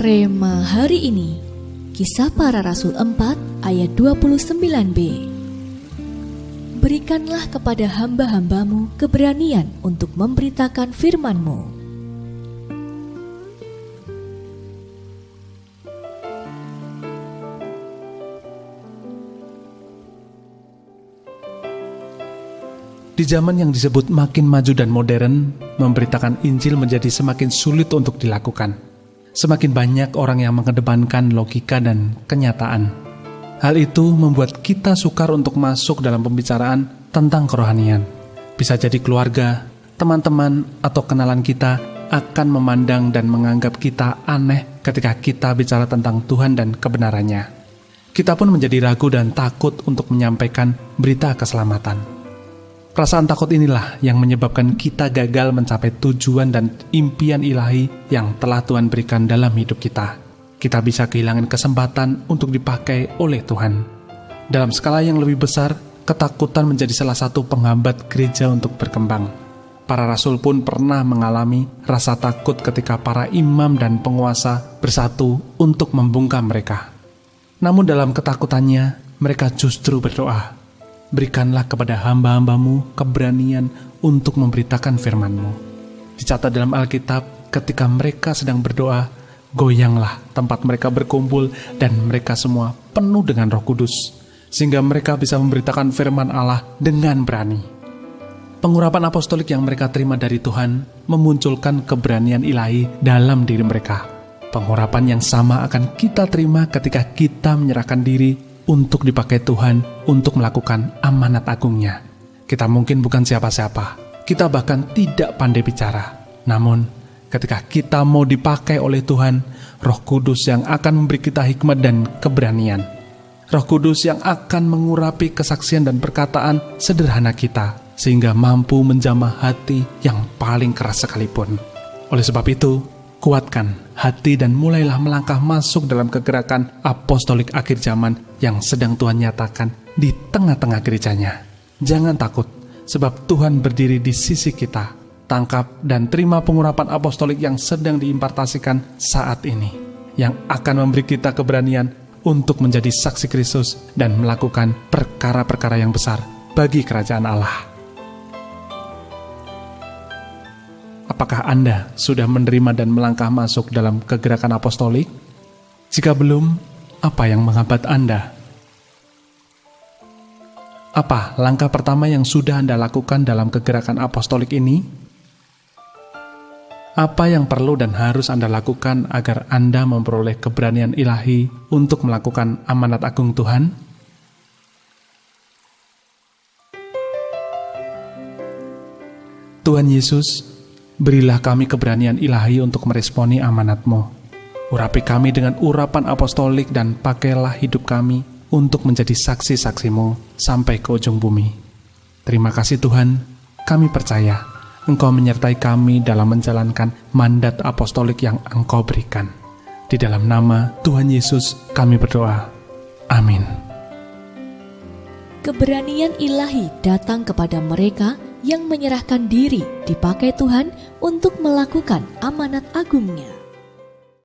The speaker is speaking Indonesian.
Rema hari ini, Kisah Para Rasul 4 ayat 29b. Berikanlah kepada hamba-hambamu keberanian untuk memberitakan firman-Mu. Di zaman yang disebut makin maju dan modern, memberitakan Injil menjadi semakin sulit untuk dilakukan. Semakin banyak orang yang mengedepankan logika dan kenyataan. Hal itu membuat kita sukar untuk masuk dalam pembicaraan tentang kerohanian. Bisa jadi keluarga, teman-teman, atau kenalan kita akan memandang dan menganggap kita aneh ketika kita bicara tentang Tuhan dan kebenarannya. Kita pun menjadi ragu dan takut untuk menyampaikan berita keselamatan. Perasaan takut inilah yang menyebabkan kita gagal mencapai tujuan dan impian ilahi yang telah Tuhan berikan dalam hidup kita. Kita bisa kehilangan kesempatan untuk dipakai oleh Tuhan. Dalam skala yang lebih besar, ketakutan menjadi salah satu penghambat gereja untuk berkembang. Para rasul pun pernah mengalami rasa takut ketika para imam dan penguasa bersatu untuk membungkam mereka. Namun dalam ketakutannya, mereka justru berdoa, "Berikanlah kepada hamba-hambamu keberanian untuk memberitakan firman-Mu." Dicatat dalam Alkitab, ketika mereka sedang berdoa, goyanglah tempat mereka berkumpul dan mereka semua penuh dengan Roh Kudus, sehingga mereka bisa memberitakan firman Allah dengan berani. Pengurapan apostolik yang mereka terima dari Tuhan memunculkan keberanian ilahi dalam diri mereka. Pengurapan yang sama akan kita terima ketika kita menyerahkan diri untuk dipakai Tuhan untuk melakukan amanat agungnya. Kita mungkin bukan siapa-siapa, kita bahkan tidak pandai bicara. Namun, ketika kita mau dipakai oleh Tuhan, Roh Kudus yang akan memberi kita hikmat dan keberanian. Roh Kudus yang akan mengurapi kesaksian dan perkataan sederhana kita, sehingga mampu menjamah hati yang paling keras sekalipun. Oleh sebab itu, kuatkan hati dan mulailah melangkah masuk dalam kegerakan apostolik akhir zaman yang sedang Tuhan nyatakan di tengah-tengah gerejanya. Jangan takut, sebab Tuhan berdiri di sisi kita. Tangkap dan terima pengurapan apostolik yang sedang diimpartasikan saat ini, yang akan memberi kita keberanian untuk menjadi saksi Kristus dan melakukan perkara-perkara yang besar bagi kerajaan Allah. Apakah Anda sudah menerima dan melangkah masuk dalam kegerakan apostolik? Jika belum, apa yang menghambat Anda? Apa langkah pertama yang sudah Anda lakukan dalam kegerakan apostolik ini? Apa yang perlu dan harus Anda lakukan agar Anda memperoleh keberanian ilahi untuk melakukan amanat agung Tuhan? Tuhan Yesus, berilah kami keberanian ilahi untuk meresponi amanat-Mu. Urapi kami dengan urapan apostolik dan pakailah hidup kami untuk menjadi saksi-saksi-Mu sampai ke ujung bumi. Terima kasih Tuhan, kami percaya Engkau menyertai kami dalam menjalankan mandat apostolik yang Engkau berikan. Di dalam nama Tuhan Yesus kami berdoa. Amin. Keberanian ilahi datang kepada mereka yang menyerahkan diri dipakai Tuhan untuk melakukan amanat agungnya.